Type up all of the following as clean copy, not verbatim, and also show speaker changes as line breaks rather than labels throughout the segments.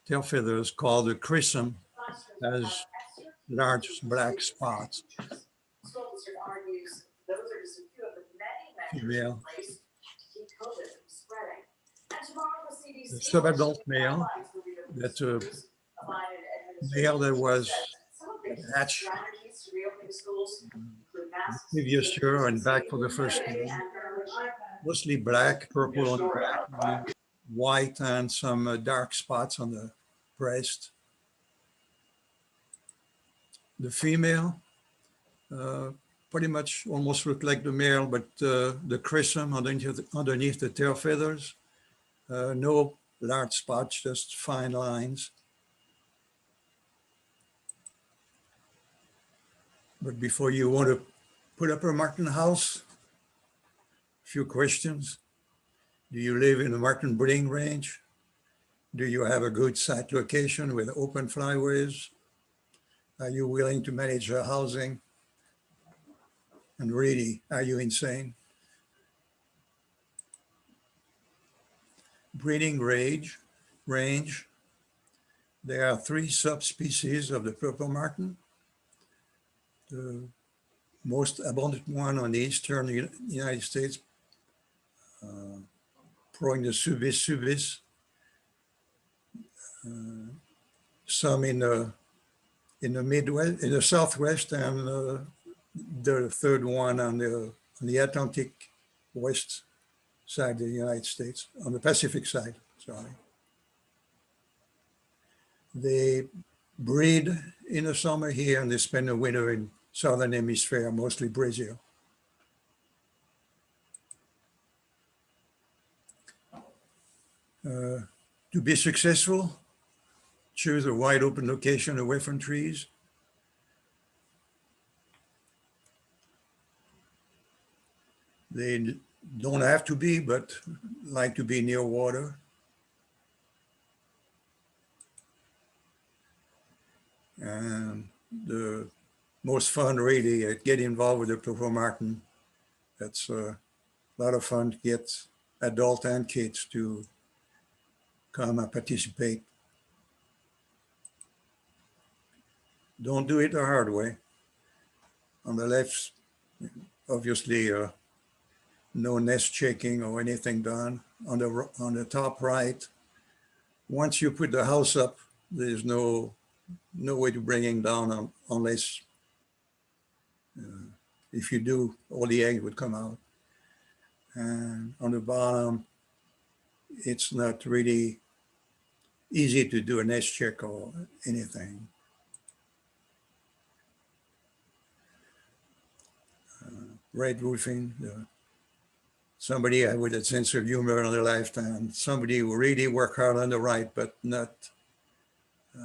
tail feathers called the chrism has large black spots. Female. The subadult male, that's a male that was hatched the previous year and back for the first time. Mostly black, purple on the back, white and some dark spots on the breast. The female pretty much almost look like the male, but the chrism underneath the tail feathers, no large spots, just fine lines. But before you want to put up a marten house, a few questions. Do you live in a marten breeding range? Do you have a good site location with open flyways? Are you willing to manage your housing? And really, are you insane? Breeding range. There are 3 subspecies of the purple marten. The most abundant one on the eastern United States, Proinus subis. Some in the Midwest, in the Southwest, and the third one on the Atlantic west side of the United States, on the Pacific side, sorry. They breed in the summer here and they spend the winter in Southern Hemisphere, mostly Brazil. To be successful, choose a wide open location away from trees. They don't have to be, but like to be near water. And the most fun really, get involved with the purple marten. That's a lot of fun to get adult and kids to come and participate. Don't do it the hard way. On the left, obviously, no nest checking or anything done. On the top right, once you put the house up, there's no way to bring it down unless if you do, all the eggs would come out. And on the bottom, it's not really easy to do a nest check or anything. Red roofing, somebody with a sense of humor in their lifetime, somebody who really worked hard on the right, but not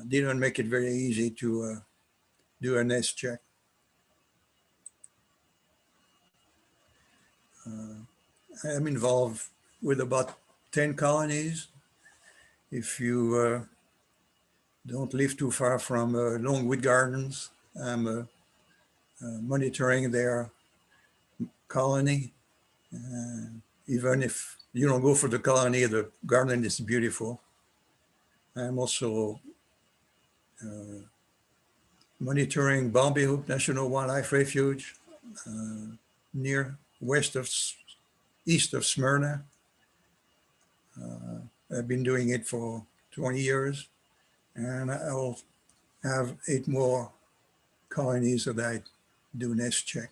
didn't make it very easy to do a nest check. I'm involved with about 10 colonies. If you don't live too far from Longwood Gardens, I'm monitoring their colony. Even if you don't go for the colony, the garden is beautiful. I'm also monitoring Bombay Hook National Wildlife Refuge east of Smyrna. I've been doing it for 20 years, and I'll have 8 more colonies that I do nest check.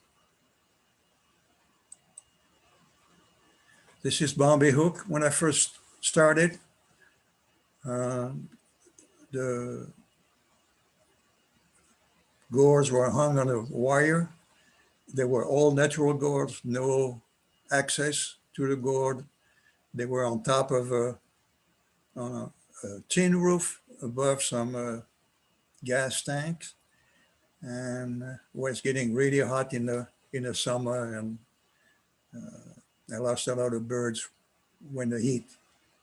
This is Bombay Hook. When I first started, the gourds were hung on a wire. They were all natural gourds, no access to the gourd. They were on top of a tin roof above some gas tanks, and was getting really hot in the summer, and I lost a lot of birds when the heat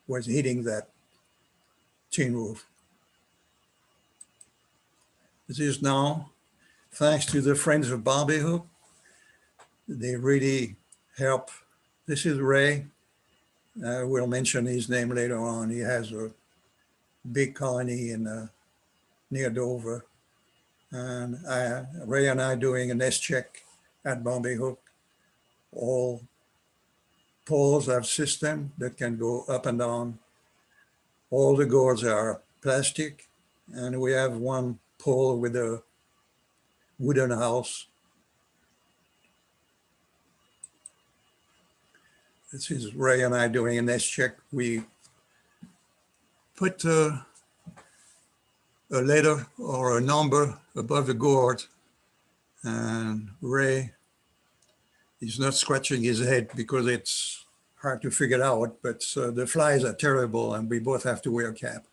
was hitting that tin roof. This is now, thanks to the Friends of Bombay Hook, they really help. This is Ray. We'll mention his name later on. He has a big colony near Dover. And Ray and I doing a nest check at Bombay Hook. All poles have system that can go up and down. All the gourds are plastic, and we have one pole with a wooden house. This is Ray and I doing a nest check. We put a letter or a number above the gourd, and Ray is not scratching his head because it's hard to figure out, but the flies are terrible and we both have to wear a cap.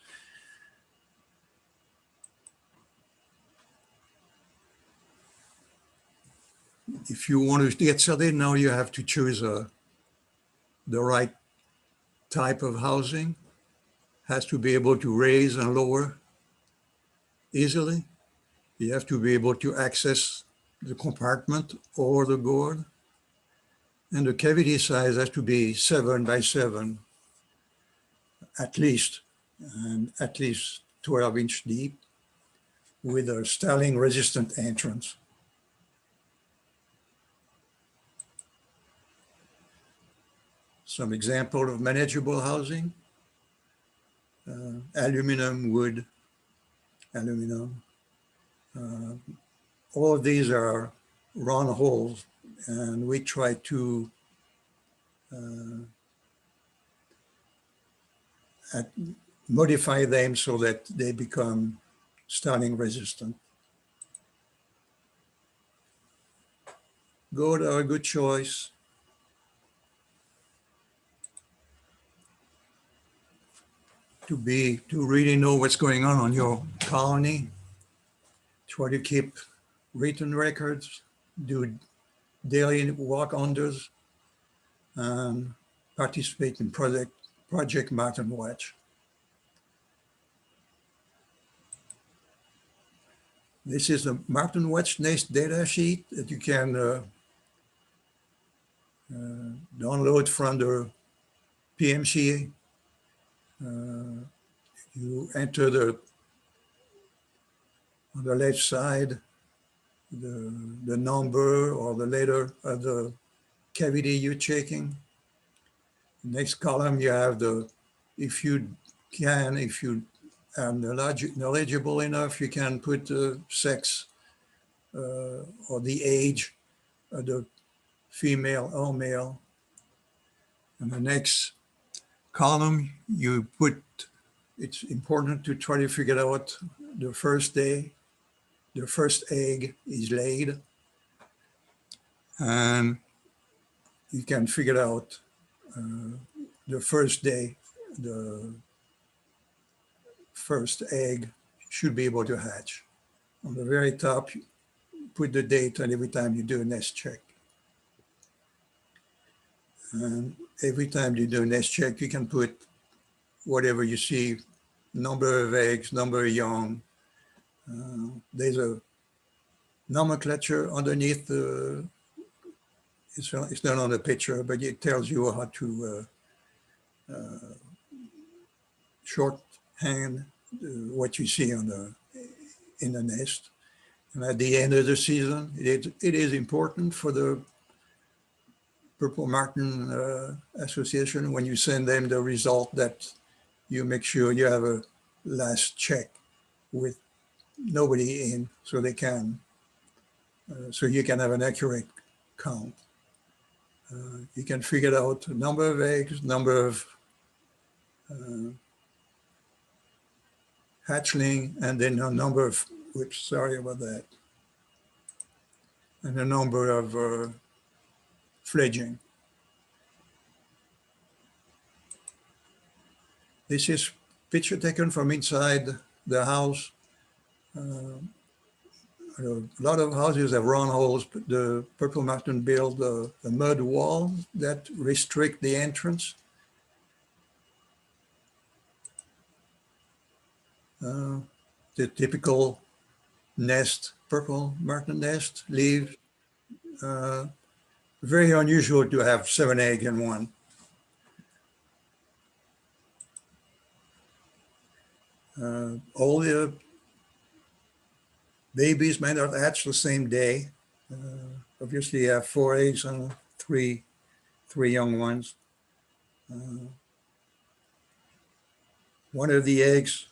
If you want to get started now, you have to choose the right type of housing. Has to be able to raise and lower easily. You have to be able to access the compartment or the gourd. And the cavity size has to be 7 by 7 at least, and at least 12-inch deep with a Starling-Resistant entrance. Some example of manageable housing: aluminum, wood, aluminum. All of these are round holes, and we try to modify them so that they become Starling resistant. Gourds are a good choice. To really know what's going on your colony. Try to keep written records, do daily walk-unders, and participate in Project Martin Watch. This is the Martin Watch Nest data sheet that you can download from the PMCA. You enter on the left side the number or the letter of the cavity you're checking. Next column you have if you are knowledgeable enough, you can put the sex or the age of the female or male. And the next column you put, it's important to try to figure out the first day the first egg is laid, and you can figure out the first day the first egg should be able to hatch. On the very top, put the date and every time you do a nest check. And every time you do a nest check, you can put whatever you see, number of eggs, number of young. There's a nomenclature underneath it's not on the picture, but it tells you how to shorthand what you see in the nest. And at the end of the season, it is important for the Purple Martin Association, when you send them the result, that you make sure you have a last check with nobody in, so they can, so you can have an accurate count. You can figure out number of eggs, number of hatchling, and then a number of, whoops, sorry about that, and a number of fledging. This is picture taken from inside the house. A lot of houses have round holes, but the Purple Martin built a mud wall that restrict the entrance. The typical nest, Purple Martin nest, leaves. Very unusual to have 7 eggs in one. All the babies may not hatch the same day. Obviously, you have 4 eggs and three young ones. One of the eggs,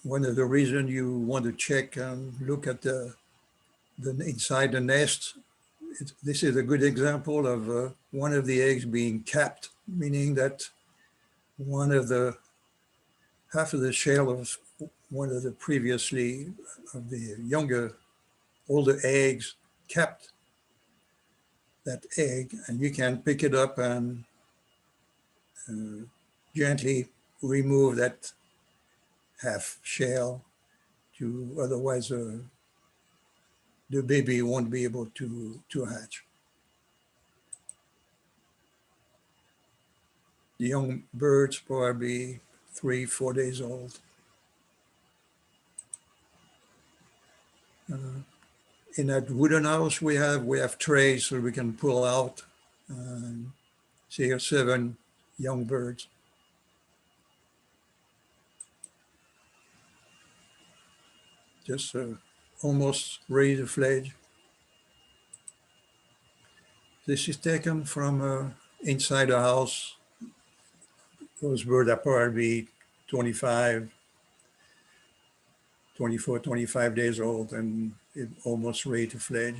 one of the reasons you want to check and look at the inside the nest, this is a good example of one of the eggs being capped, meaning that half of the shell of one of the previously of the older eggs capped that egg, and you can pick it up and gently remove that half shell to otherwise the baby won't be able to hatch. The young birds probably 3-4 days old. In that wooden house we have trays so we can pull out. See here 7 young birds. Just almost ready to fledge. This is taken from inside the house. Those birds are probably 24, 25 days old and almost ready to fledge.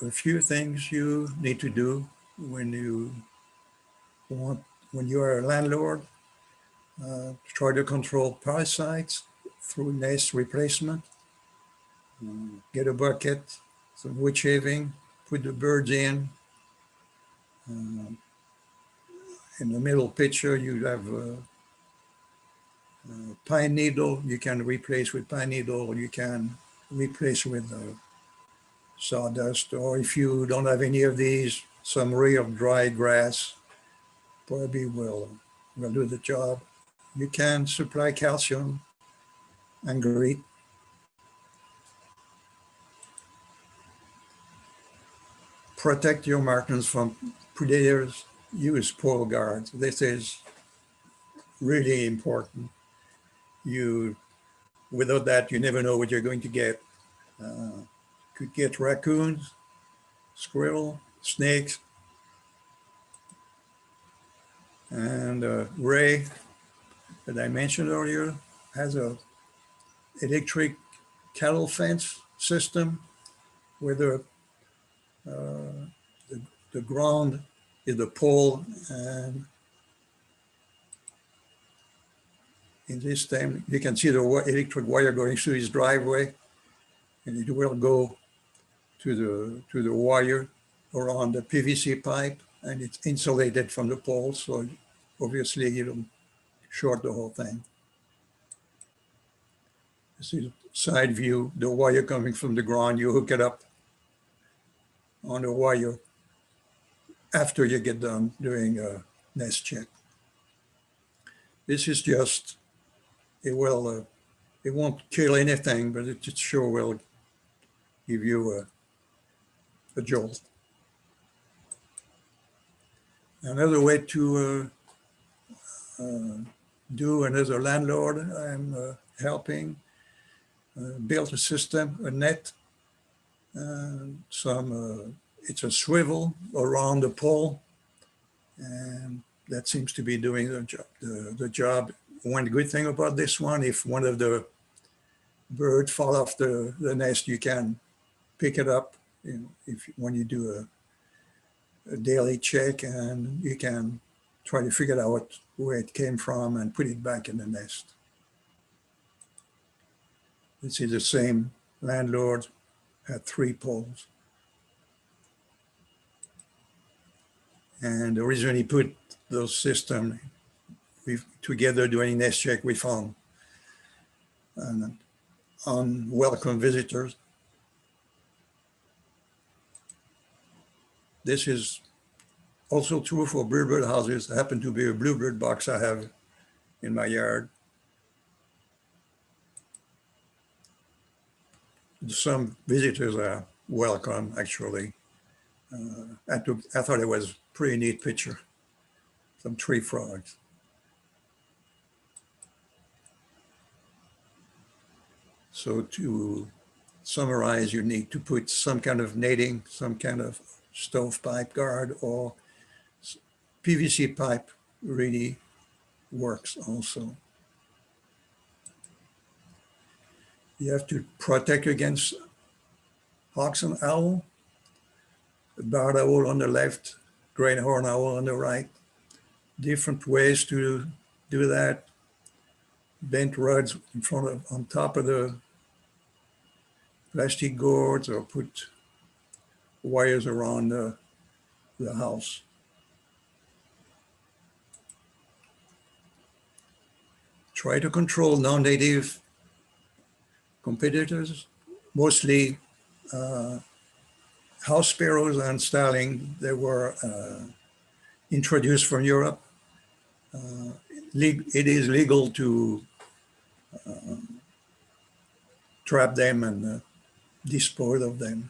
A few things you need to do when you are a landlord. Try to control parasites through nest replacement. Get a bucket, some wood shaving, put the birds in. In the middle picture, you have a pine needle. You can replace with pine needle. You can replace with sawdust. Or if you don't have any of these, some real dry grass probably will do the job. You can supply calcium and grit. Protect your martins from predators. Use pole guards. This is really important. Without that, you never know what you're going to get. Could get raccoons, squirrel, snakes, and Ray, that I mentioned earlier, has a electric cattle fence system where the ground is the pole, and in this time you can see the electric wire going through his driveway, and it will go to the wire around the PVC pipe, and it's insulated from the pole, so obviously you don't short the whole thing. This is side view, the wire coming from the ground, you hook it up on the wire after you get done doing a nest check. This is just, it won't kill anything, but it sure will give you a jolt. Another way to do another landlord I'm helping build a system, a net, it's a swivel around the pole, and that seems to be doing the job. One good thing about this one, if one of the birds fall off the nest, you can pick it up when you do a daily check, and you can try to figure out where it came from and put it back in the nest. This is the same landlord, had 3 poles. And the reason he put those systems together doing nest check, we found unwelcome visitors. This is also true for bluebird houses. There happened to be a bluebird box I have in my yard. Some visitors are welcome, actually. I thought it was a pretty neat picture. some tree frogs. So to summarize, you need to put some kind of netting, some kind of stovepipe guard, or PVC pipe really works also. You have to protect against hawks and owl, barred owl on the left, great horned owl on the right. Different ways to do that. Bent rods in front of, on top of the plastic gourds, or put wires around the house. Try to control non-native competitors, mostly house sparrows and starling. They were introduced from Europe. It is legal to trap them and dispose of them.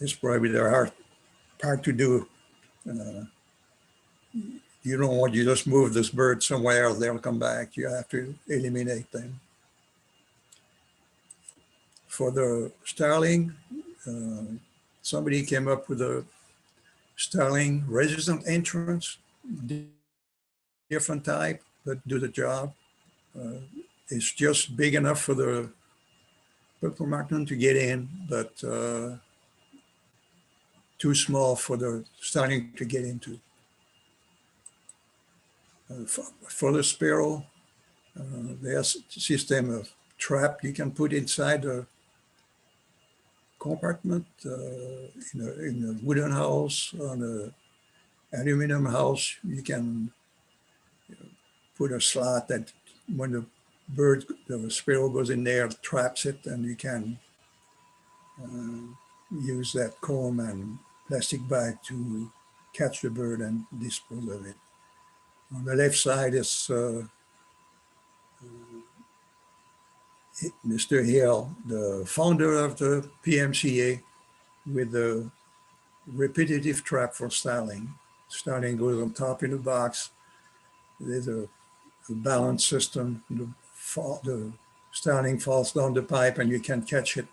It's probably the hard part to do. You don't want to just move this bird somewhere else, they'll come back. You have to eliminate them. For the starling, somebody came up with a Starling-Resistant Entrance, different type, but do the job. It's just big enough for the purple martin to get in, but too small for the starling to get into. For the sparrow, there's a system of trap you can put inside a compartment in a wooden house, on an aluminum house. You can put a slot that when the sparrow goes in there, traps it, and you can use that comb and plastic bag to catch the bird and dispose of it. On the left side is Mr. Hill, the founder of the PMCA, with the repetitive trap for starling. Starling goes on top in the box. There's a balance system. The starling falls down the pipe and you can catch it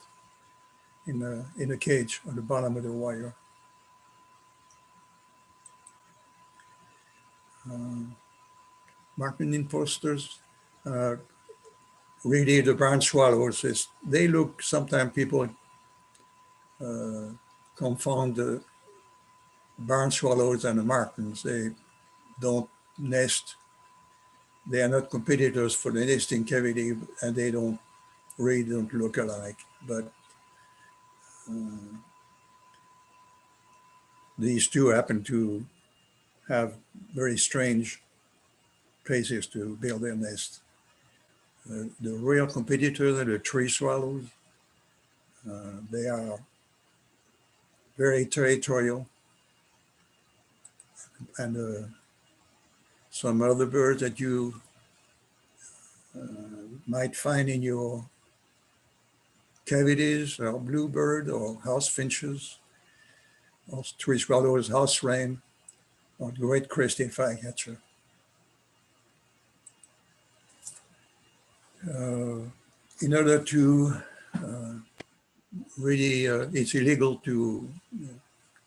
in a cage on the bottom of the wire. Martin imposters, really the barn swallows, they look, sometimes people confound the barn swallows and the martins. They don't nest. They are not competitors for the nesting cavity, and they don't look alike. But these two happen to have very strange places to build their nest. The real competitors are the tree swallows. They are very territorial. And some other birds that you might find in your cavities are bluebird or house finches, or tree swallows, house wren, or great crested flycatcher. In order to really, it's illegal to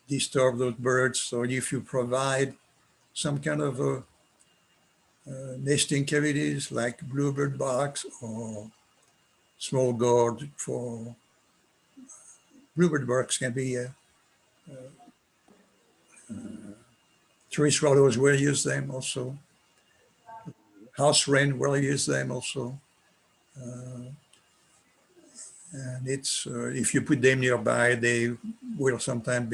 disturb those birds. So if you provide some kind of nesting cavities like bluebird box or small gourd for bluebird box, can be tree swallows will use them also. House wren will use them also. And it's if you put them nearby, they will sometimes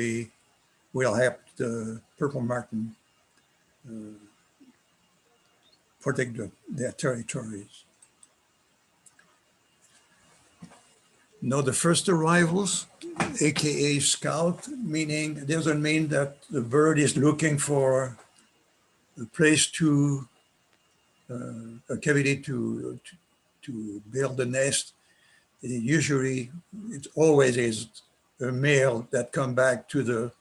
will help the purple martin protect their territories. Now, the first arrivals, aka scout, meaning doesn't mean that the bird is looking for a place to a cavity to build a nest. Usually, it always is a male that come back to the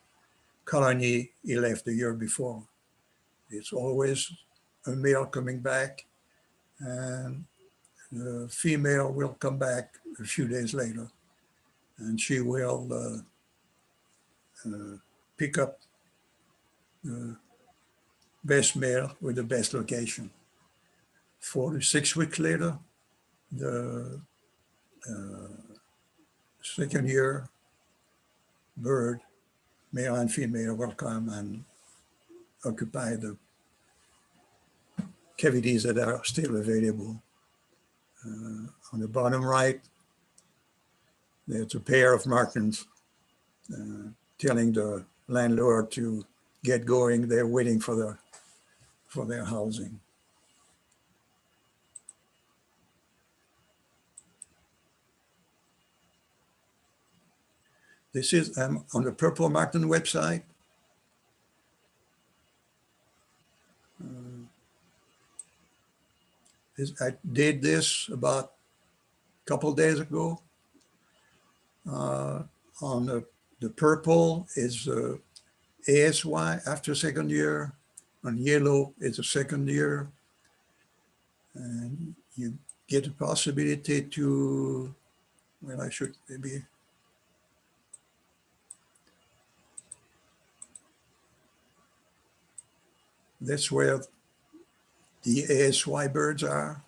colony he left the year before. It's always a male coming back, and the female will come back a few days later, and she will pick up the best male with the best location. 4 to 6 weeks later, the second year bird, male and female, will come and occupy the cavities that are still available. On the bottom right, there's a pair of martins telling the landlord to get going. They're waiting for their housing. This is on the Purple Martin website. I did this about a couple of days ago. On the purple is ASY after second year. On yellow is the second year. And you get the possibility to, well, I should maybe, that's where the ASY birds are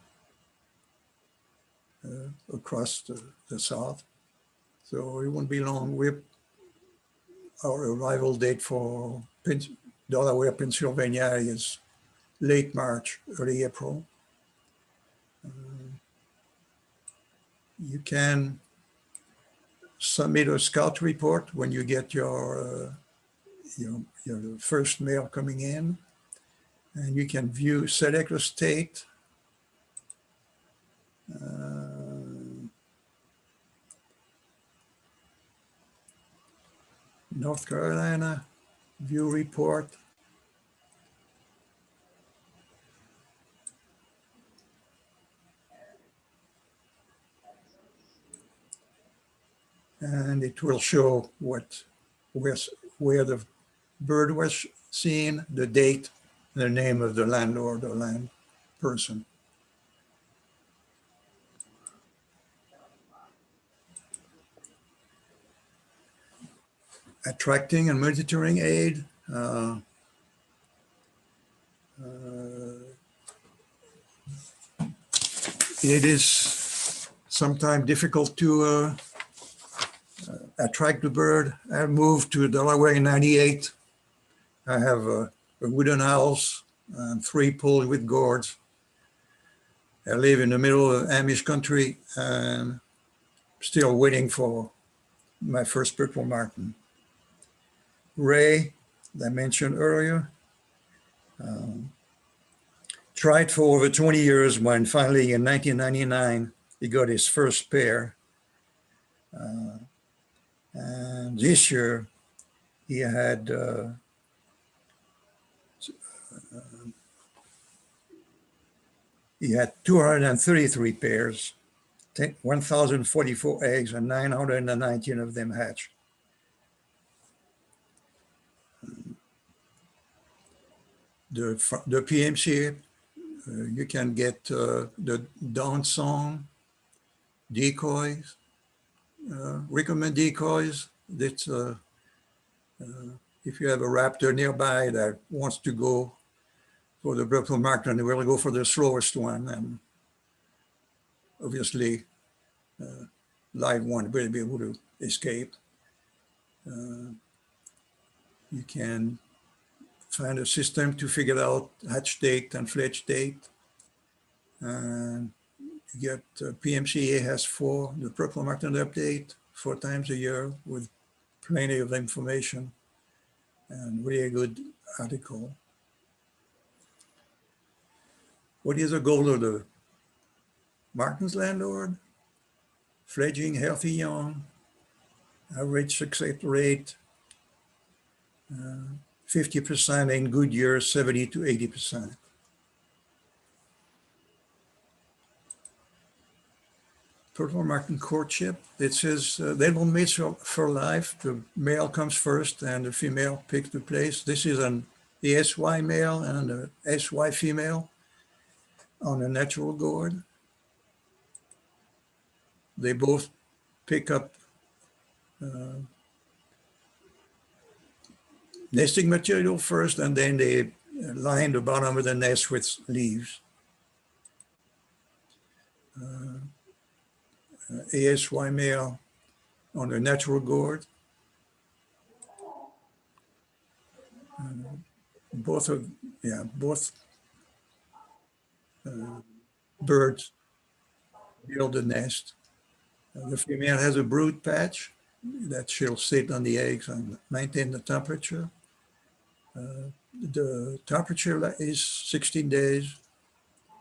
across the south. So it won't be long. Our arrival date for Delaware, Pennsylvania is late March, early April. You can submit a scout report when you get your first male coming in, and you can select a state. North Carolina, view report. And it will show where the bird was seen, the date, the name of the landlord or land person. Attracting and monitoring aid. It is sometimes difficult to attract the bird. I moved to Delaware in '98. I have a wooden house and 3 poles with gourds. I live in the middle of Amish country and still waiting for my first purple martin. Ray, that I mentioned earlier, tried for over 20 years when finally in 1999, he got his first pair. And this year he had 233 pairs, 1,044 eggs, and 919 of them hatched. The PMCA, you can get the dawn song, decoys, recommend decoys. That's if you have a raptor nearby that wants to go for the purple martin, we'll go for the slowest one, and obviously live one will be able to escape. You can find a system to figure out hatch date and fledge date. And you get PMCA has the purple martin update 4 times a year with plenty of information and really good article. What is the goal of the martin's landlord? Fledging healthy young, average success rate, 50% in good years, 70 to 80%. Purple martin courtship, it says they will mate for life. The male comes first and the female picks the place. This is an ASY male and a SY female on a natural gourd. They both pick up nesting material first, and then they line the bottom of the nest with leaves. ASY male on a natural gourd. Both birds build a nest. The female has a brood patch that she'll sit on the eggs and maintain the temperature. The temperature is 16 days,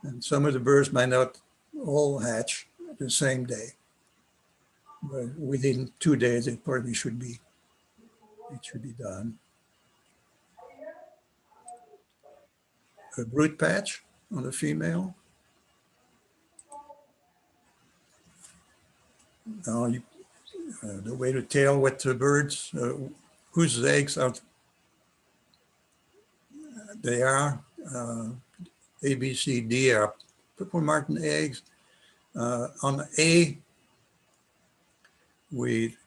and some of the birds might not all hatch the same day. But within 2 days, it probably should be done. A brood patch on the female. Now, the way to tell what the birds, whose eggs are, they are, A, B, C, D are purple martin eggs. On A,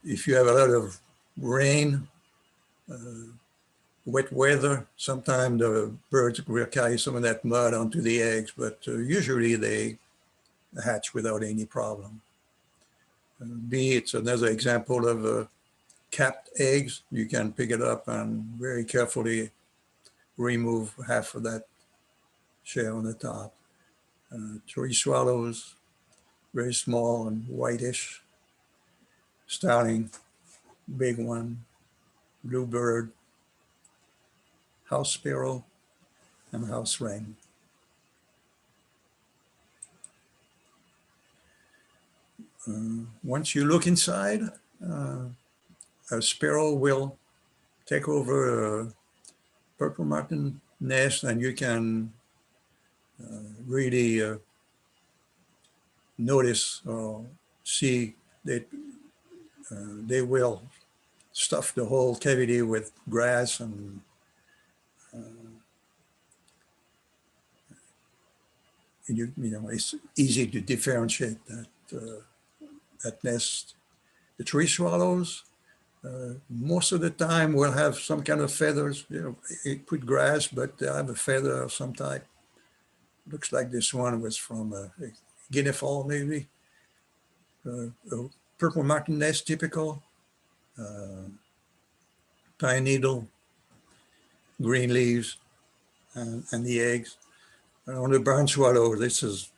if you have a lot of rain, wet weather, sometimes the birds will carry some of that mud onto the eggs, but usually they hatch without any problem. B, it's another example of capped eggs. You can pick it up and very carefully remove half of that shell on the top. Tree swallows, very small and whitish. Starling, big one. Bluebird, house sparrow, and house wren. Once you look inside, a sparrow will take over a purple martin nest, and you can really notice or see that they will stuff the whole cavity with grass, and you know, it's easy to differentiate that nest. The tree swallows, most of the time will have some kind of feathers. You know, it put grass, but they have a feather of some type. Looks like this one was from a guinea fowl, maybe. A purple martin nest, typical. Pine needle, green leaves, and the eggs. And on the barn swallow, this is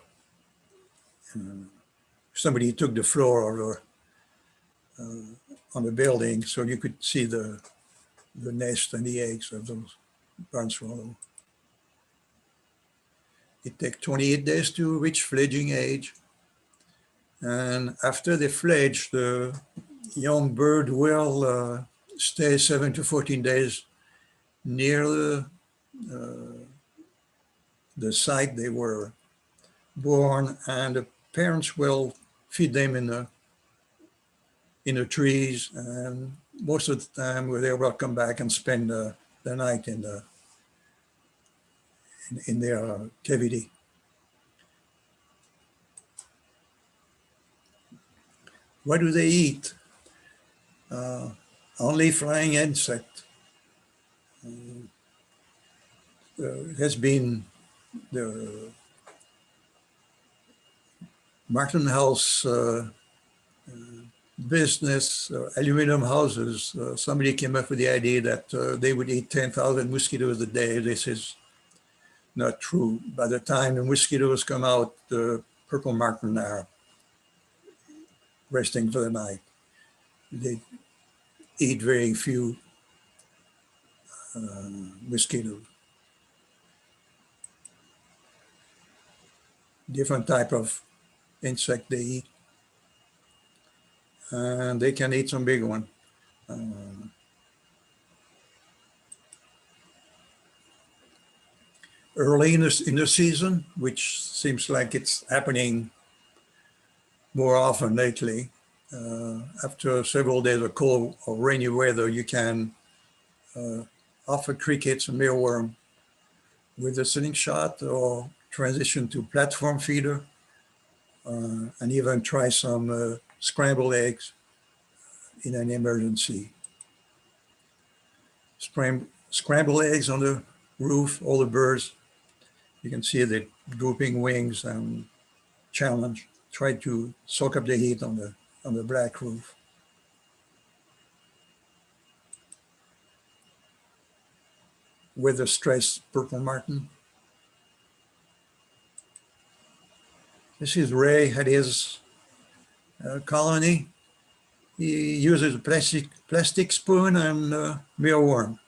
somebody took the floor on the building, so you could see the nest and the eggs of those barn swallow. It takes 28 days to reach fledging age. And after they fledge, the young bird will stay 7 to 14 days near the site they were born, and the parents will feed them in the trees, and most of the time they will come back and spend the night in their cavity. What do they eat? Only flying insect. Has been the Martin House business, aluminum houses. Somebody came up with the idea that they would eat 10,000 mosquitoes a day. This is not true. By the time the mosquitoes come out, the purple martin are resting for the night. They eat very few mosquitoes. Different type of insect they eat. And they can eat some big one. Early in the season, which seems like it's happening more often lately, after several days of cold or rainy weather, you can offer crickets and mealworm with a slingshot, or transition to platform feeder, and even try some scrambled eggs in an emergency. Scrambled eggs on the roof, all the birds, you can see the drooping wings and challenge, try to soak up the heat on the black roof. With the stressed purple martin. This is Ray at his colony. He uses a plastic spoon and mealworm.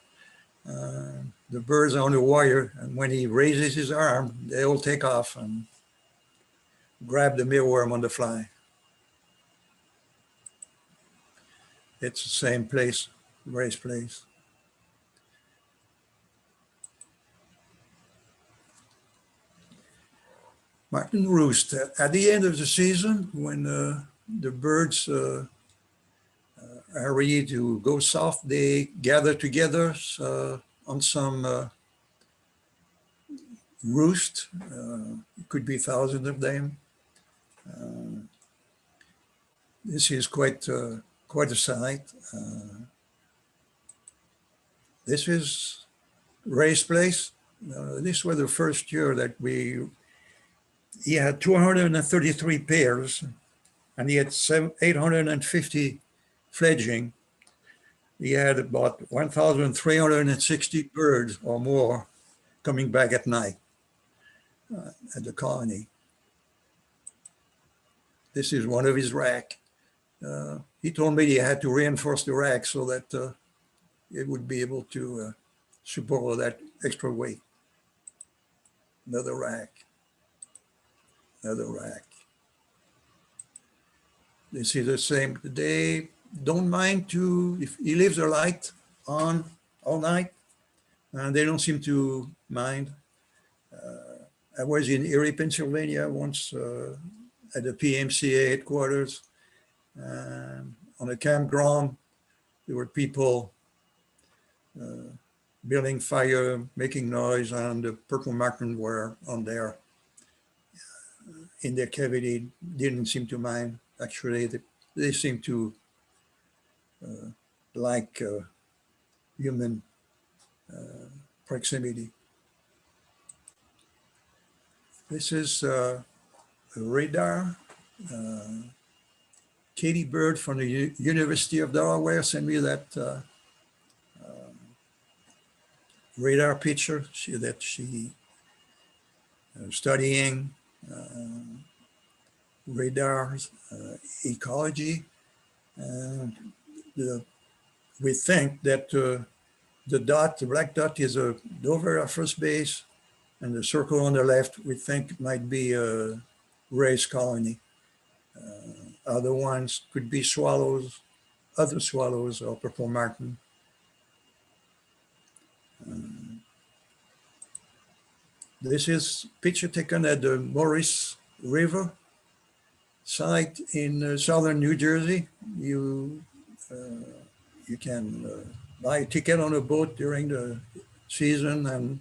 The birds are on the wire, and when he raises his arm, they all take off and grab the mealworm on the fly. It's the same place, Ray's place. Martin roost. At the end of the season, when the birds are ready to go soft, they gather together on some roost. It could be thousands of them. This is quite a sight. This is Ray's place. This was the first year that he had 233 pairs, and he had 850 fledgling. He had about 1,360 birds or more coming back at night at the colony. This is one of his rack. He told me he had to reinforce the rack so that it would be able to support all that extra weight. Another rack. Another rack. They see the same. They don't mind if he leaves the light on all night, and they don't seem to mind. I was in Erie, Pennsylvania once at the PMCA headquarters. On a campground, there were people building fire, making noise, and the purple martin were on there in their cavity. Didn't seem to mind. Actually, they seem to like human proximity. This is a radar. Katie Bird from the University of Delaware sent me that radar picture that she studying radars, ecology. We think that the black dot is a Dover Air Force Base, and the circle on the left we think might be a Ray's colony. Other ones could be swallows, other swallows, or purple martin. This is picture taken at the Morris River site in southern New Jersey. You can buy a ticket on a boat during the season, and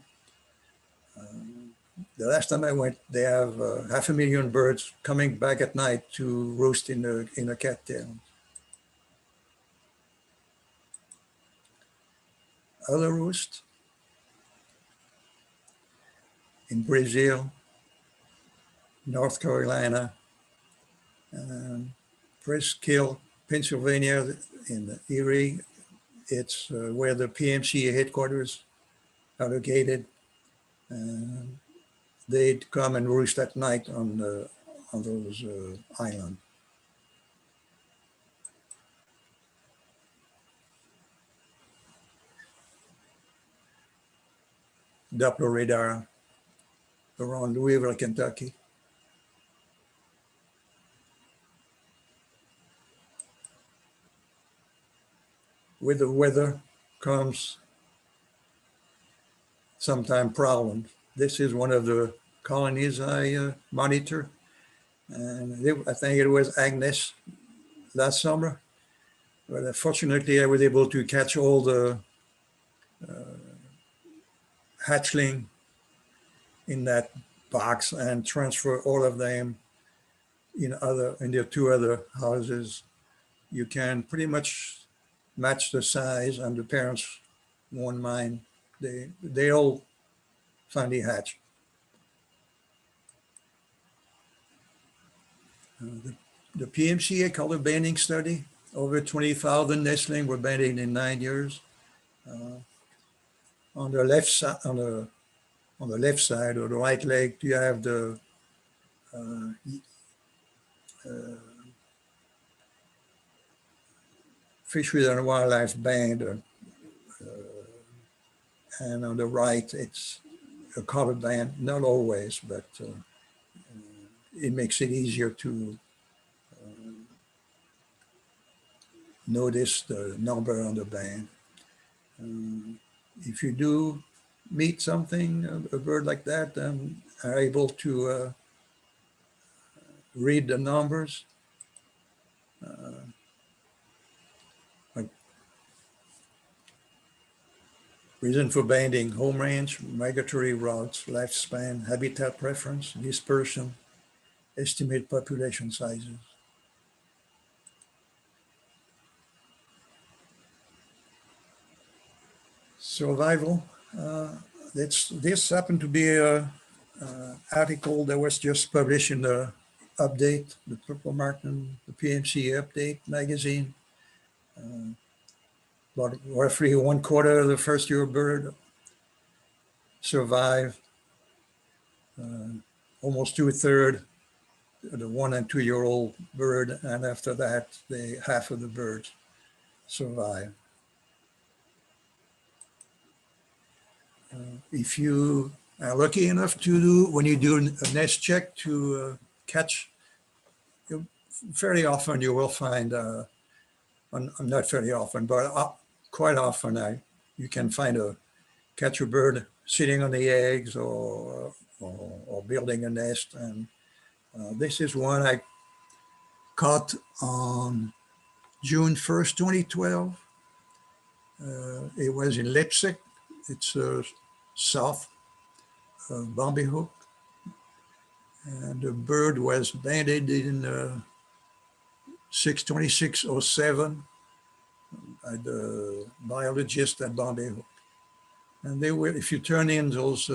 the last time I went, they have 500,000 birds coming back at night to roost in the cattail. Other roost in Brazil, North Carolina, Presskill, Pennsylvania, in Erie. It's where the PMCA headquarters are located. They'd come and roost at night on those islands. Doppler radar around Louisville, Kentucky. With the weather comes sometimes problems. This is one of the colonies I monitor, and I think it was Agnes last summer. But fortunately, I was able to catch all the hatchling in that box and transfer all of them in their two other houses, you can pretty much match the size, and the parents won't mind. They all finally hatch. The PMCA color banding study, over 20,000 nestlings were banded in 9 years. On the left side, on the left side or the right leg, you have the Fisheries and Wildlife band, and on the right, it's a color band. Not always, but it makes it easier to notice the number on the band. If you do meet something, a bird like that, and are able to read the numbers, like reason for banding: home range, migratory routes, lifespan, habitat preference, dispersion, estimate population sizes. Survival. This happened to be an article that was just published in the update, the Purple Martin, the PMCA update magazine. About roughly 1/4 of the first year bird survive. Almost 2/3 the 1 and 2-year-old bird, and after that, half of the birds survive. If you are lucky enough to do, when you do a nest check to catch, very often you will find, not very often, but quite often you can find catch a bird sitting on the eggs or building a nest. And this is one I caught on June 1st, 2012. It was in Leipzig. It's south of Bombay Hook. And the bird was banded in 6/26/07 by the biologist at Bombay Hook. And they will, if you turn in those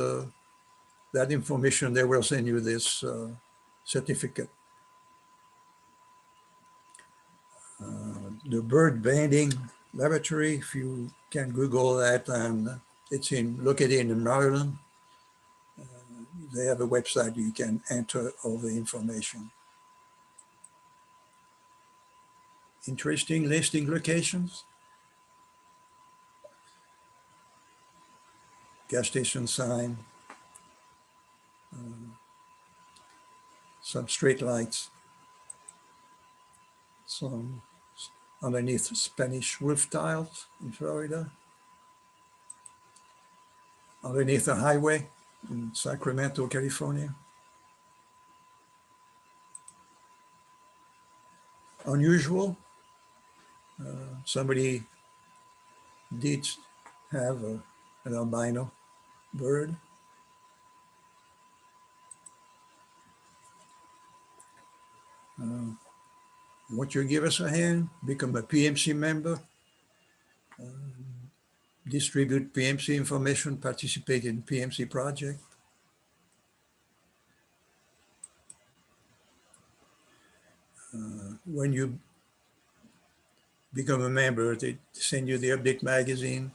that information, they will send you this certificate. The bird banding laboratory, if you can Google that, and it's located in Maryland. They have a website you can enter all the information. Interesting listing locations. Gas station sign. Some street lights. Some underneath Spanish roof tiles in Florida. Underneath the highway in Sacramento, California. Unusual. Somebody did have an albino bird. Want you to give us a hand, become a PMC member, distribute PMC information, participate in PMC project. When you become a member, they send you the update magazine,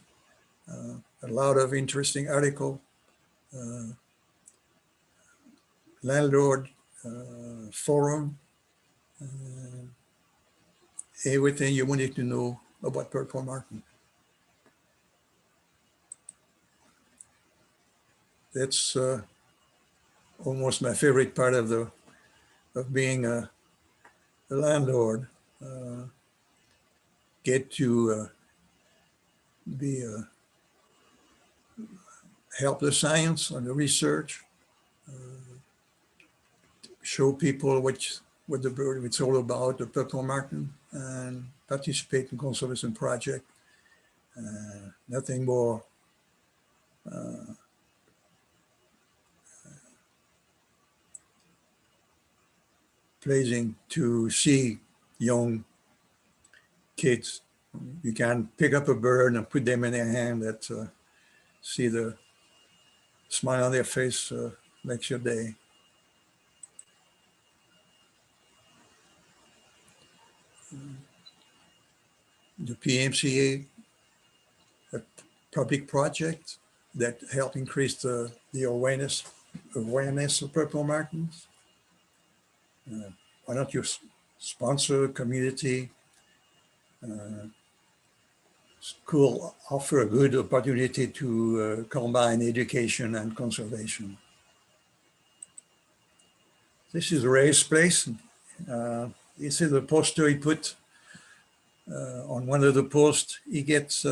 a lot of interesting articles, Landlord forum, everything you wanted to know about Purple Martin. That's almost my favorite part of being a landlord. Get to help the science and the research, show people what the bird it's all about, the Purple Martin, and participate in conservation project. Nothing more pleasing to see young kids. You can pick up a bird and put them in their hand. That see the smile on their face makes your day. The PMCA, a public project that helped increase the awareness of purple martins. Why don't you sponsor a community? School offer a good opportunity to combine education and conservation. This is Ray's place. This is the poster he put on one of the posts. He gets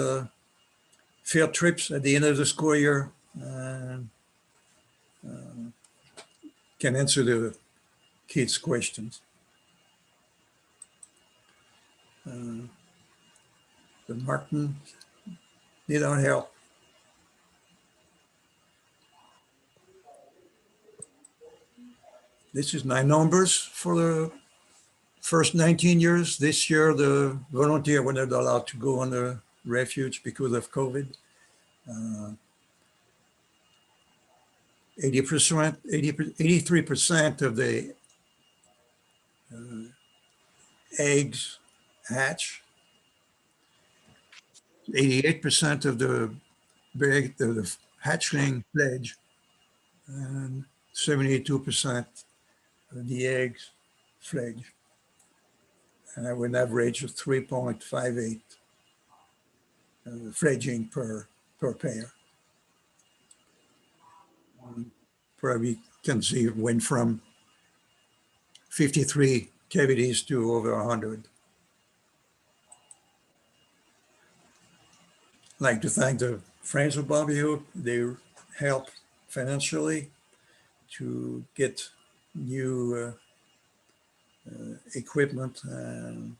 field trips at the end of the school year and can answer the kids' questions. The martin need our help. This is my numbers for the first 19 years. This year, the volunteer were not allowed to go on the refuge because of COVID. 83% of the eggs hatch. 88% of the hatchling fledge, and 72% of the eggs fledge. And I would average of 3.58 fledging per pair. Probably can see it went from 53 cavities to over 100. I'd like to thank the Friends of Bobby Hook. They help financially to get new equipment and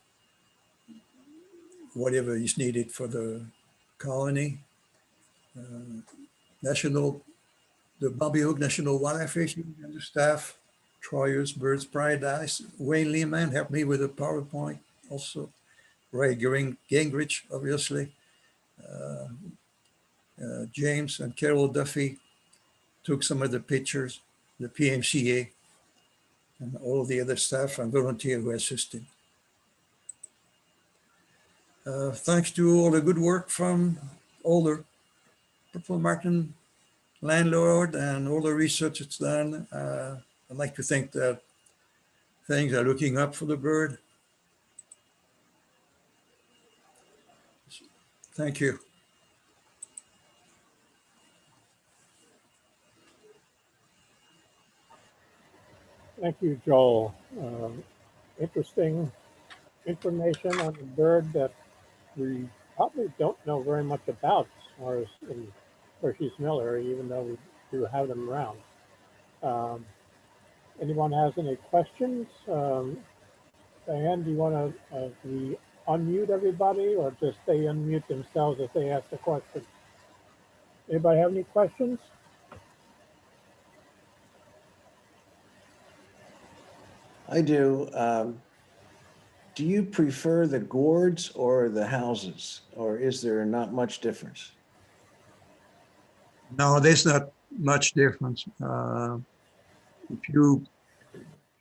whatever is needed for the colony. The Bobby Hook National Wildlife Refuge and the staff, Troyer's Birds Paradise. Wayne Lehman helped me with the PowerPoint also. Ray Gingrich, obviously. James and Carol Duffy took some of the pictures, the PMCA, and all the other staff and volunteers who assisted. Thanks to all the good work from all the Purple Martin Landlord and all the research that's done. I'd like to think that things are looking up for the bird. Thank you.
Thank you, Joel. Interesting information on a bird that we probably don't know very much about as far as in Hershey's Miller, even though we do have them around. Anyone has any questions? Diane, do you want to unmute everybody or just they unmute themselves if they ask the question? Anybody have any questions?
I do. Do you prefer the gourds or the houses, or is there not much difference?
No, there's not much difference. If you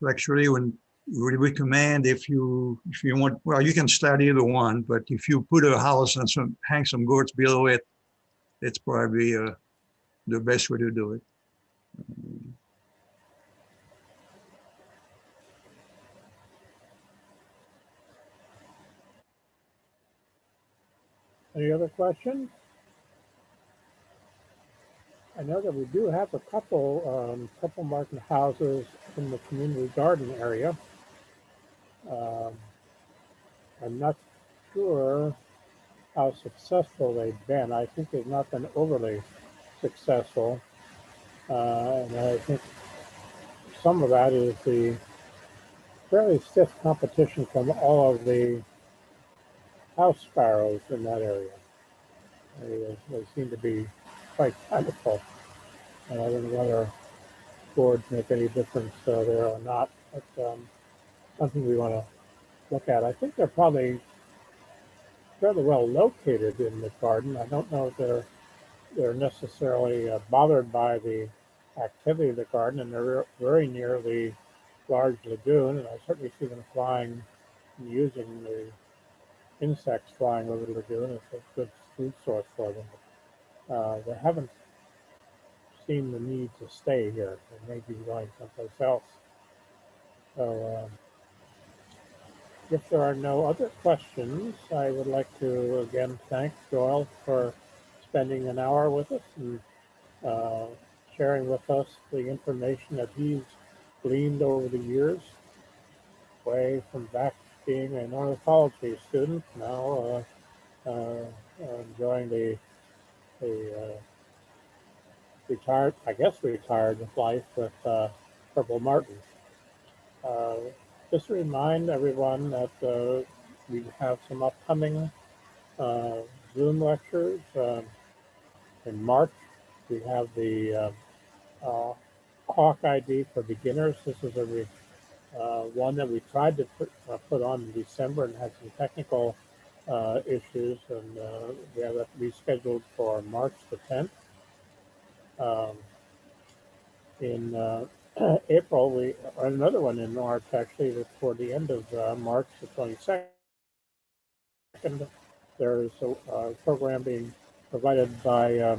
actually, when we recommend, if you want, well, you can start either one, but if you put a house and hang some gourds below it, it's probably the best way to do it.
Any other questions? I know that we do have a couple Purple Martin houses in the community garden area. I'm not sure how successful they've been. I think they've not been overly successful. And I think some of that is the fairly stiff competition from all of the house sparrows in that area. They seem to be quite plentiful. And I don't know whether gourds make any difference there or not, but something we want to look at. I think they're probably rather well located in the garden. I don't know if they're necessarily bothered by the activity of the garden, and they're very near the large lagoon, and I certainly see them flying and using the insects flying over the lagoon as a good food source for them. They haven't seen the need to stay here. They may be going someplace else. So if there are no other questions, I would like to again thank Joel for spending an hour with us and sharing with us the information that he's gleaned over the years, way from back being an ornithology student, now enjoying the retired life with purple martins. Just to remind everyone that we have some upcoming Zoom lectures. In March, we have the Hawk ID for beginners. This is one that we tried to put on in December and had some technical issues, and we have that rescheduled for March the 10th. In April, we another one in March, actually, toward the end of March the 22nd. There's a program being provided by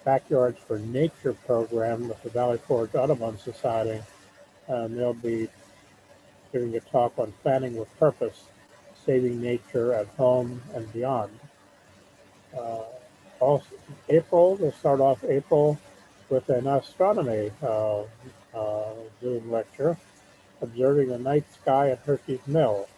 Backyards for Nature program with the Valley Forge Audubon Society. They'll be giving a talk on planning with purpose, saving nature at home and beyond. Also, April, we'll start off April with an astronomy Zoom lecture, observing the night sky at Hershey's Mill.